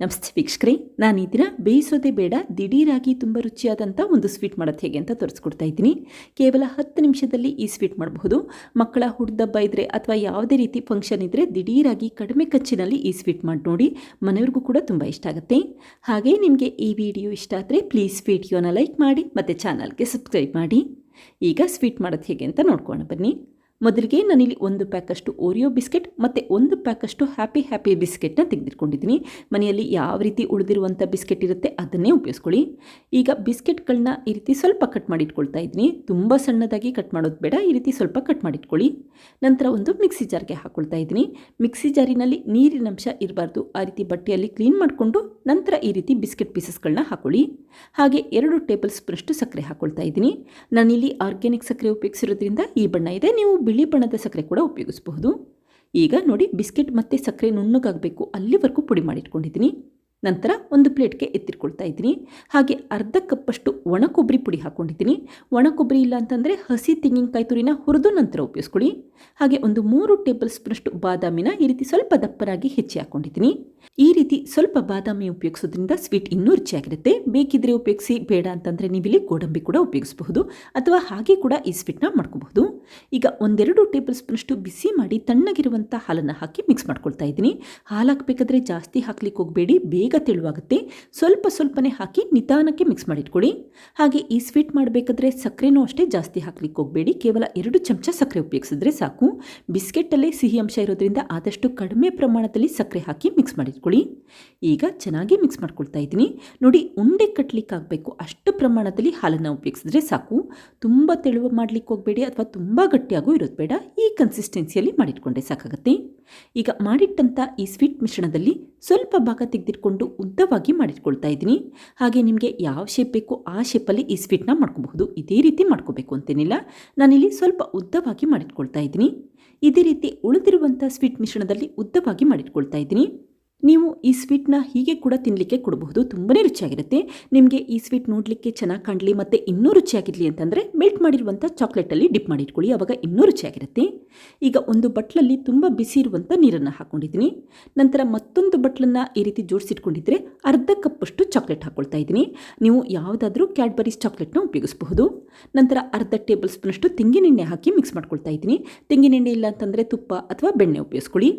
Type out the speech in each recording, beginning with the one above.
ನಮಸ್ತೆ ವೀಕ್ಷಕರೇ, ನಾನು ಈ ದಿನ ಬೇಯಿಸೋದೇ ಬೇಡ ದಿಢೀರಾಗಿ ತುಂಬ ರುಚಿಯಾದಂಥ ಒಂದು ಸ್ವೀಟ್ ಮಾಡೋದು ಹೇಗೆ ಅಂತ ತೋರಿಸ್ಕೊಡ್ತಾ ಇದ್ದೀನಿ. ಕೇವಲ 10 ನಿಮಿಷದಲ್ಲಿ ಈ ಸ್ವೀಟ್ ಮಾಡಬಹುದು. ಮಕ್ಕಳ ಹುಡ್ದಬ್ಬ ಇದ್ದರೆ ಅಥವಾ ಯಾವುದೇ ರೀತಿ ಫಂಕ್ಷನ್ ಇದ್ದರೆ ದಿಢೀರಾಗಿ ಕಡಿಮೆ ಖರ್ಚಿನಲ್ಲಿ ಈ ಸ್ವೀಟ್ ಮಾಡಿ ನೋಡಿ, ಮನೆಯವ್ರಿಗೂ ಕೂಡ ತುಂಬ ಇಷ್ಟ ಆಗುತ್ತೆ. ಹಾಗೆ ನಿಮಗೆ ಈ ವಿಡಿಯೋ ಇಷ್ಟ ಆದರೆ ಪ್ಲೀಸ್ ವಿಡಿಯೋನ ಲೈಕ್ ಮಾಡಿ ಮತ್ತು ಚಾನಲ್ಗೆ ಸಬ್ಸ್ಕ್ರೈಬ್ ಮಾಡಿ. ಈಗ ಸ್ವೀಟ್ ಮಾಡೋದು ಹೇಗೆ ಅಂತ ನೋಡ್ಕೊಳ್ಳೋಣ ಬನ್ನಿ. ಮೊದಲಿಗೆ ನಾನಿಲ್ಲಿ 1 ಪ್ಯಾಕಷ್ಟು ಓರಿಯೋ ಬಿಸ್ಕೆಟ್ ಮತ್ತು 1 ಪ್ಯಾಕಷ್ಟು ಹ್ಯಾಪಿ ಬಿಸ್ಕೆಟ್ನ ತೆಗೆದಿಟ್ಕೊಂಡಿದ್ದೀನಿ. ಮನೆಯಲ್ಲಿ ಯಾವ ರೀತಿ ಉಳಿದಿರುವಂಥ ಬಿಸ್ಕೆಟ್ ಇರುತ್ತೆ ಅದನ್ನೇ ಉಪಯೋಗಿಸ್ಕೊಳ್ಳಿ. ಈಗ ಬಿಸ್ಕೆಟ್ಗಳನ್ನ ಈ ರೀತಿ ಸ್ವಲ್ಪ ಕಟ್ ಮಾಡಿ ಇಟ್ಕೊಳ್ತಾ ಇದ್ದೀನಿ. ತುಂಬ ಸಣ್ಣದಾಗಿ ಕಟ್ ಮಾಡೋದು ಬೇಡ, ಈ ರೀತಿ ಸ್ವಲ್ಪ ಕಟ್ ಮಾಡಿಟ್ಕೊಳ್ಳಿ. ನಂತರ ಒಂದು ಮಿಕ್ಸಿ ಜಾರ್ಗೆ ಹಾಕ್ಕೊಳ್ತಾ ಇದ್ದೀನಿ. ಮಿಕ್ಸಿ ಜಾರಿನಲ್ಲಿ ನೀರಿನ ಅಂಶ ಇರಬಾರ್ದು, ಆ ರೀತಿ ಬಟ್ಟೆಯಲ್ಲಿ ಕ್ಲೀನ್ ಮಾಡಿಕೊಂಡು ನಂತರ ಈ ರೀತಿ ಬಿಸ್ಕೆಟ್ ಪೀಸಸ್ಗಳನ್ನ ಹಾಕೊಳ್ಳಿ. ಹಾಗೆ 2 ಟೇಬಲ್ ಸ್ಪೂನಷ್ಟು ಸಕ್ಕರೆ ಹಾಕ್ಕೊಳ್ತಾ ಇದ್ದೀನಿ. ನಾನಿಲ್ಲಿ ಆರ್ಗ್ಯಾನಿಕ್ ಸಕ್ಕರೆ ಉಪಯೋಗಿಸಿರೋದ್ರಿಂದ ಈ ಬಣ್ಣ ಇದೆ, ನೀವು ಬಿಳಿ ಬಣ್ಣದ ಸಕ್ಕರೆ ಕೂಡ ಉಪಯೋಗಿಸಬಹುದು. ಈಗ ನೋಡಿ, ಬಿಸ್ಕೆಟ್ ಮತ್ತು ಸಕ್ಕರೆ ನುಣ್ಣಗಾಗಬೇಕು ಅಲ್ಲಿವರೆಗೂ ಪುಡಿ ಮಾಡಿಟ್ಕೊಂಡಿದ್ದೀನಿ. ನಂತರ ಒಂದು ಪ್ಲೇಟ್ಗೆ ಎತ್ತಿಟ್ಕೊಳ್ತಾ ಇದ್ದೀನಿ. ಹಾಗೆ ಅರ್ಧ ಕಪ್ಪಷ್ಟು ಒಣ ಕೊಬ್ಬರಿ ಪುಡಿ ಹಾಕ್ಕೊಂಡಿದ್ದೀನಿ. ಒಣ ಕೊಬ್ಬರಿ ಇಲ್ಲ ಅಂತಂದರೆ ಹಸಿ ತೆಂಗಿನಕಾಯಿ ತುರಿನ ಹುರಿದು ನಂತರ ಉಪಯೋಗಿಸ್ಕೊಳ್ಳಿ. ಹಾಗೆ ಒಂದು 3 ಟೇಬಲ್ ಸ್ಪೂನಷ್ಟು ಬಾದಾಮಿನ ಈ ರೀತಿ ಸ್ವಲ್ಪ ದಪ್ಪನಾಗಿ ಹೆಚ್ಚಿ ಹಾಕ್ಕೊಂಡಿದ್ದೀನಿ. ಈ ರೀತಿ ಸ್ವಲ್ಪ ಬಾದಾಮಿ ಉಪಯೋಗಿಸೋದ್ರಿಂದ ಸ್ವೀಟ್ ಇನ್ನೂ ರುಚಿಯಾಗಿರುತ್ತೆ. ಬೇಕಿದ್ರೆ ಉಪಯೋಗಿಸಿ, ಬೇಡ ಅಂತಂದರೆ ನೀವಿಲ್ಲಿ ಗೋಡಂಬಿ ಕೂಡ ಉಪಯೋಗಿಸಬಹುದು ಅಥವಾ ಹಾಗೆ ಕೂಡ ಈ ಸ್ವೀಟ್ನ ಮಾಡ್ಕೋಬಹುದು. ಈಗ 1-2 ಟೇಬಲ್ ಸ್ಪೂನಷ್ಟು ಬಿಸಿ ಮಾಡಿ ತಣ್ಣಗಿರುವಂಥ ಹಾಲನ್ನು ಹಾಕಿ ಮಿಕ್ಸ್ ಮಾಡ್ಕೊಳ್ತಾ ಇದ್ದೀನಿ. ಹಾಲು ಹಾಕಬೇಕಾದ್ರೆ ಜಾಸ್ತಿ ಹಾಕ್ಲಿಕ್ಕೆ ಹೋಗಬೇಡಿ, ಬೇಗ ತೆಳುವಾಗುತ್ತೆ. ಸ್ವಲ್ಪನೇ ಹಾಕಿ ನಿಧಾನಕ್ಕೆ ಮಿಕ್ಸ್ ಮಾಡಿಟ್ಕೊಳ್ಳಿ. ಹಾಗೆ ಈ ಸ್ವೀಟ್ ಮಾಡಬೇಕಾದ್ರೆ ಸಕ್ಕರೆನೂ ಅಷ್ಟೇ ಜಾಸ್ತಿ ಹಾಕ್ಲಿಕ್ಕೆ ಹೋಗಬೇಡಿ, ಕೇವಲ 2 ಚಮಚ ಸಕ್ಕರೆ ಉಪಯೋಗಿಸಿದ್ರೆ ಸಾಕು. ಬಿಸ್ಕೆಟಲ್ಲೇ ಸಿಹಿ ಅಂಶ ಇರೋದ್ರಿಂದ ಆದಷ್ಟು ಕಡಿಮೆ ಪ್ರಮಾಣದಲ್ಲಿ ಸಕ್ಕರೆ ಹಾಕಿ ಮಿಕ್ಸ್ ಮಾಡಿಟ್ಕೊಳ್ಳಿ. ಈಗ ಚೆನ್ನಾಗಿ ಮಿಕ್ಸ್ ಮಾಡ್ಕೊಳ್ತಾ ಇದ್ದೀನಿ. ನೋಡಿ, ಉಂಡೆ ಕಟ್ಲಿಕ್ಕೆ ಆಗಬೇಕು ಅಷ್ಟು ಪ್ರಮಾಣದಲ್ಲಿ ಹಾಲನ್ನು ಉಪಯೋಗಿಸಿದ್ರೆ ಸಾಕು. ತುಂಬ ತೆಳುವ ಮಾಡಲಿಕ್ಕೆ ಹೋಗಬೇಡಿ ಅಥವಾ ತುಂಬ ಗಟ್ಟಿಯಾಗೂ ಇರೋದು ಬೇಡ, ಈ ಕನ್ಸಿಸ್ಟೆನ್ಸಿಯಲ್ಲಿ ಮಾಡಿಟ್ಕೊಂಡೆ ಸಾಕಾಗುತ್ತೆ. ಈಗ ಮಾಡಿಟ್ಟಂಥ ಈ ಸ್ವೀಟ್ ಮಿಶ್ರಣದಲ್ಲಿ ಸ್ವಲ್ಪ ಭಾಗ ತೆಗೆದಿಟ್ಕೊಂಡು ಉದ್ದವಾಗಿ ಮಾಡಿಟ್ಕೊಳ್ತಾ ಇದ್ದೀನಿ. ಹಾಗೆ ನಿಮಗೆ ಯಾವ ಶೇಪ್ ಬೇಕೋ ಆ ಶೇಪಲ್ಲಿ ಈ ಸ್ವೀಟ್ನ ಮಾಡ್ಕೋಬಹುದು. ಇದೇ ರೀತಿ ಮಾಡ್ಕೋಬೇಕು ಅಂತೇನಿಲ್ಲ, ನಾನಿಲ್ಲಿ ಸ್ವಲ್ಪ ಉದ್ದವಾಗಿ ಮಾಡಿಟ್ಕೊಳ್ತಾ ಇದ್ದೀನಿ. ಇದೇ ರೀತಿ ಉಳಿದಿರುವಂಥ ಸ್ವೀಟ್ ಮಿಶ್ರಣದಲ್ಲಿ ಉದ್ದವಾಗಿ ಮಾಡಿಟ್ಕೊಳ್ತಾ ಇದ್ದೀನಿ. ನೀವು ಈ ಸ್ವೀಟ್ನ ಹೀಗೆ ಕೂಡ ತಿನ್ನಲಿಕ್ಕೆ ಕೊಡಬಹುದು, ತುಂಬಾ ರುಚಿಯಾಗಿರುತ್ತೆ. ನಿಮಗೆ ಈ ಸ್ವೀಟ್ ನೋಡಲಿಕ್ಕೆ ಚೆನ್ನಾಗಿ ಕಾಣಲಿ ಮತ್ತು ಇನ್ನೂ ರುಚಿಯಾಗಿರಲಿ ಅಂತಂದರೆ ಮೆಲ್ಟ್ ಮಾಡಿರುವಂಥ ಚಾಕ್ಲೇಟಲ್ಲಿ ಡಿಪ್ ಮಾಡಿಟ್ಕೊಳ್ಳಿ, ಆವಾಗ ಇನ್ನೂ ರುಚಿಯಾಗಿರುತ್ತೆ. ಈಗ ಒಂದು ಬಟ್ಲಲ್ಲಿ ತುಂಬ ಬಿಸಿ ಇರುವಂಥ ನೀರನ್ನು ಹಾಕ್ಕೊಂಡಿದ್ದೀನಿ. ನಂತರ ಮತ್ತೊಂದು ಬಟ್ಲನ್ನು ಈ ರೀತಿ ಜೋಡಿಸಿಟ್ಕೊಂಡಿದ್ರೆ ಅರ್ಧ ಕಪ್ಪಷ್ಟು ಚಾಕ್ಲೇಟ್ ಹಾಕ್ಕೊಳ್ತಾ ಇದ್ದೀನಿ. ನೀವು ಯಾವುದಾದ್ರೂ ಕ್ಯಾಡ್ಬರೀಸ್ ಚಾಕ್ಲೇಟ್ನ ಉಪಯೋಗಿಸಬಹುದು. ನಂತರ ಅರ್ಧ ಟೇಬಲ್ ಸ್ಪೂನಷ್ಟು ತೆಂಗಿನೆಣ್ಣೆ ಹಾಕಿ ಮಿಕ್ಸ್ ಮಾಡ್ಕೊಳ್ತಾ ಇದ್ದೀನಿ. ತೆಂಗಿನೆಣ್ಣೆ ಇಲ್ಲ ಅಂತಂದರೆ ತುಪ್ಪ ಅಥವಾ ಬೆಣ್ಣೆ ಉಪಯೋಗಿಸ್ಕೊಳ್ಳಿ.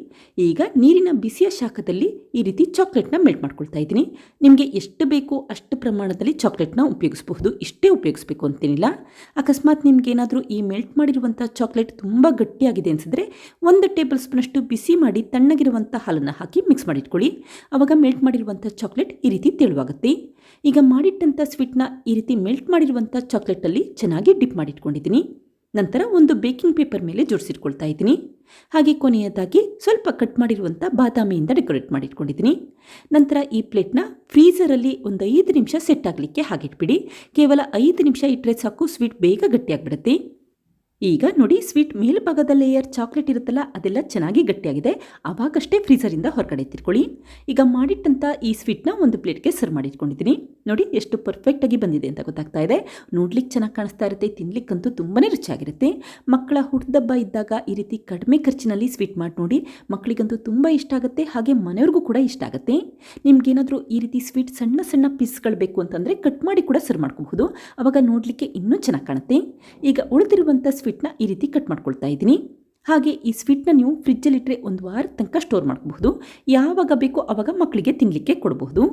ಈಗ ನೀರಿನ ಬಿಸಿಯ ಶಾಖದಲ್ಲಿ ಈ ರೀತಿ ಚಾಕ್ಲೇಟ್ನ ಮೆಲ್ಟ್ ಮಾಡ್ಕೊಳ್ತಾ ಇದ್ದೀನಿ. ನಿಮಗೆ ಎಷ್ಟು ಬೇಕೋ ಅಷ್ಟು ಪ್ರಮಾಣದಲ್ಲಿ ಚಾಕ್ಲೇಟ್ನ ಉಪಯೋಗಿಸಬಹುದು, ಇಷ್ಟೇ ಉಪಯೋಗಿಸಬೇಕು ಅಂತೇನಿಲ್ಲ. ಅಕಸ್ಮಾತ್ ನಿಮ್ಗೇನಾದರೂ ಈ ಮೆಲ್ಟ್ ಮಾಡಿರುವಂಥ ಚಾಕ್ಲೇಟ್ ತುಂಬ ಗಟ್ಟಿಯಾಗಿದೆ ಅನಿಸಿದ್ರೆ 1 ಟೇಬಲ್ ಸ್ಪೂನಷ್ಟು ಬಿಸಿ ಮಾಡಿ ತಣ್ಣಗಿರುವಂಥ ಹಾಲನ್ನು ಹಾಕಿ ಮಿಕ್ಸ್ ಮಾಡಿಟ್ಕೊಳ್ಳಿ, ಆವಾಗ ಮೆಲ್ಟ್ ಮಾಡಿರುವಂಥ ಚಾಕ್ಲೇಟ್ ಈ ರೀತಿ ತೆಳುವಾಗುತ್ತೆ. ಈಗ ಮಾಡಿಟ್ಟಂಥ ಸ್ವೀಟ್ನ ಈ ರೀತಿ ಮೆಲ್ಟ್ ಮಾಡಿರುವಂಥ ಚಾಕ್ಲೇಟಲ್ಲಿ ಚೆನ್ನಾಗಿ ಡಿಪ್ ಮಾಡಿಟ್ಕೊಂಡಿದ್ದೀನಿ. ನಂತರ ಒಂದು ಬೇಕಿಂಗ್ ಪೇಪರ್ ಮೇಲೆ ಜೋಡಿಸಿಟ್ಕೊಳ್ತಾ ಇದ್ದೀನಿ. ಹಾಗೆ ಕೊನೆಯದಾಗಿ ಸ್ವಲ್ಪ ಕಟ್ ಮಾಡಿರುವಂಥ ಬಾದಾಮಿಯಿಂದ ಡೆಕೋರೇಟ್ ಮಾಡಿಟ್ಕೊಂಡಿದ್ದೀನಿ. ನಂತರ ಈ ಪ್ಲೇಟ್ನ ಫ್ರೀಝರಲ್ಲಿ ಒಂದು 5 ನಿಮಿಷ ಸೆಟ್ ಆಗಲಿಕ್ಕೆ ಹಾಗಿಟ್ಬಿಡಿ. ಕೇವಲ 5 ನಿಮಿಷ ಇಟ್ಟರೆ ಸಾಕು, ಸ್ವೀಟ್ ಬೇಗ ಗಟ್ಟಿಯಾಗಿಬಿಡುತ್ತೆ. ಈಗ ನೋಡಿ, ಸ್ವೀಟ್ ಮೇಲ್ಭಾಗದ ಲೇಯರ್ ಚಾಕ್ಲೇಟ್ ಇರುತ್ತಲ್ಲ ಅದೆಲ್ಲ ಚೆನ್ನಾಗಿ ಗಟ್ಟಿಯಾಗಿದೆ, ಆವಾಗಷ್ಟೇ ಫ್ರೀಝರಿಂದ ಹೊರಗಡೆ ಎತ್ತಿಟ್ಕೊಳ್ಳಿ. ಈಗ ಮಾಡಿಟ್ಟಂಥ ಈ ಸ್ವೀಟ್ನ ಒಂದು ಪ್ಲೇಟ್ಗೆ ಸರ್ವ್ ಮಾಡಿಟ್ಕೊಂಡಿದ್ದೀನಿ. ನೋಡಿ ಎಷ್ಟು ಪರ್ಫೆಕ್ಟಾಗಿ ಬಂದಿದೆ ಅಂತ ಗೊತ್ತಾಗ್ತಾ ಇದೆ. ನೋಡ್ಲಿಕ್ಕೆ ಚೆನ್ನಾಗಿ ಕಾಣಿಸ್ತಾ ಇರುತ್ತೆ, ತಿನ್ಲಿಕ್ಕಂತೂ ತುಂಬಾ ರುಚಿಯಾಗಿರುತ್ತೆ. ಮಕ್ಕಳ ಹುಟ್ಟುಹಬ್ಬ ಇದ್ದಾಗ ಈ ರೀತಿ ಕಡಿಮೆ ಖರ್ಚಿನಲ್ಲಿ ಸ್ವೀಟ್ ಮಾಡಿ ನೋಡಿ, ಮಕ್ಕಳಿಗಂತೂ ತುಂಬ ಇಷ್ಟ ಆಗುತ್ತೆ, ಹಾಗೆ ಮನೆಯವ್ರಿಗೂ ಕೂಡ ಇಷ್ಟ ಆಗುತ್ತೆ. ನಿಮ್ಗೇನಾದರೂ ಈ ರೀತಿ ಸ್ವೀಟ್ ಸಣ್ಣ ಪೀಸ್ಗಳು ಬೇಕು ಅಂತಂದರೆ ಕಟ್ ಮಾಡಿ ಕೂಡ ಸರ್ವ್ ಮಾಡ್ಕೋಬಹುದು, ಆವಾಗ ನೋಡಲಿಕ್ಕೆ ಇನ್ನೂ ಚೆನ್ನಾಗಿ ಕಾಣುತ್ತೆ. ಈಗ ಉಳಿದಿರುವಂಥ ಸ್ವೀಟ್ನ ಈ ರೀತಿ ಕಟ್ ಮಾಡ್ಕೊಳ್ತಾ ಇದ್ದೀನಿ. ಹಾಗೆ ಈ ಸ್ವೀಟ್ನ ನೀವು ಫ್ರಿಜ್ಜಲ್ಲಿಟ್ಟರೆ 1 ವಾರದ ತನಕ ಸ್ಟೋರ್ ಮಾಡಬಹುದು. ಯಾವಾಗ ಬೇಕೋ ಆವಾಗ ಮಕ್ಕಳಿಗೆ ತಿನ್ನಲಿಕ್ಕೆ ಕೊಡಬಹುದು.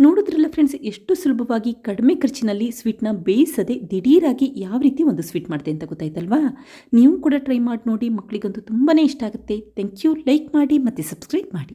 ನೋಡಿದ್ರಲ್ಲ ಫ್ರೆಂಡ್ಸ್, ಎಷ್ಟು ಸುಲಭವಾಗಿ ಕಡಿಮೆ ಖರ್ಚಿನಲ್ಲಿ ಸ್ವೀಟ್ನ ಬೇಯಿಸದೆ ದಿಢೀರಾಗಿ ಯಾವ ರೀತಿ ಒಂದು ಸ್ವೀಟ್ ಮಾಡಿದೆ ಅಂತ ಗೊತ್ತಾಯ್ತಲ್ವಾ? ನೀವು ಕೂಡ ಟ್ರೈ ಮಾಡಿ ನೋಡಿ, ಮಕ್ಕಳಿಗಂತೂ ತುಂಬಾ ಇಷ್ಟ ಆಗುತ್ತೆ. Thank you. ಲೈಕ್ ಮಾಡಿ ಮತ್ತು ಸಬ್ಸ್ಕ್ರೈಬ್ ಮಾಡಿ.